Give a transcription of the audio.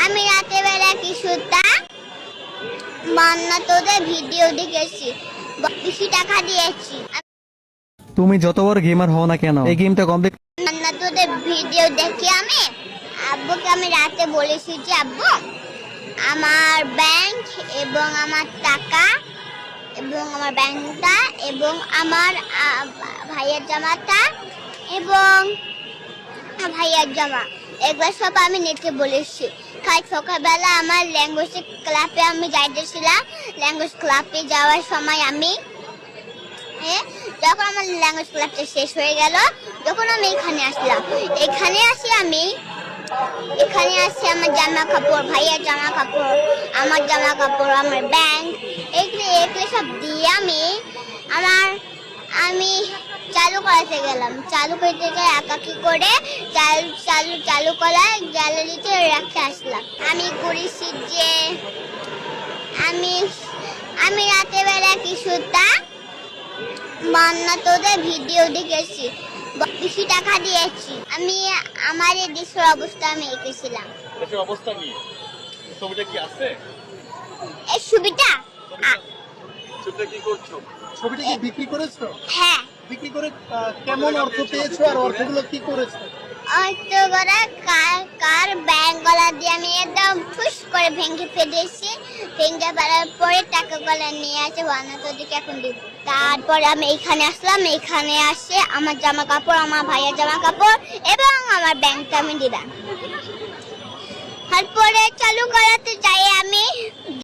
আমি রাতে বেলা কিছুটা মান্না তোদের ভিডিও দেখেছি, বেশি টাকা দিয়েছি। তুমি যত বড় গেমার হও না কেন, এই গেমটা কমপ্লিট মান্না তোদের ভিডিও দেখে আমি আব্বুকে আমি রাতে বলেছি যে আব্বু আমার ব্যাংক এবং আমার টাকা এবং আমার ব্যাংকটা এবং আমার ভাইয়ের জামাটা এবং ভাইয়ার জামা এগুলো সব আমি নিতে বলেছি। কাল সকালবেলা আমার ল্যাঙ্গুয়েজ ক্লাবে আমি যাইতেছিলাম। ল্যাঙ্গুয়েজ ক্লাবে যাওয়ার সময় আমি যখন আমার ল্যাঙ্গুয়েজ ক্লাবটা শেষ হয়ে গেল, যখন আমি এখানে আসলাম, এখানে আসি আমার জামা কাপড়, ভাইয়ার জামা কাপড়, আমার জামা কাপড়, আমার ব্যাংক, এগুলো সব দিয়ে আমি চালু করাতে গেলাম। চালু করতে যাই একাকি করে চালু করা গ্যালারিতে রাখতে আসলাম। আমি করেছি যে আমি রাতে বেলা কিছুটা মান্না তোদের ভিডিও দেখেছি, বেশি টাকা দিয়েছি। আমি আমার এই দেশের অবস্থা আমি এঁকেছিলাম। দেশের অবস্থা কি? ছবিটা কি আছে? এই ছবিটা ছবিটা কি করছো? ছবিটা কি বিক্রি করেছো? হ্যাঁ, বিক্রি করে কেমন অর্থ পেয়েছো আর অর্থগুলো কি করেছো? অর্থ করা কার ব্যাংকগুলা দিয়ে আমি একদম ঠুস করে ভেঙে ফেলেছি। ভেঙে ফেলার পরে টাকাগুলা নিয়ে আসে বানা তোদেরকে এখন দিব। তারপরে আমি এখানে আসলাম। এখানে আসে আমার জামা কাপড়, আমার ভাইয়ের জামা কাপড় এবং আমার ব্যাংকটা আমি দিলাম। তারপরে চালু করাতে যাই আমি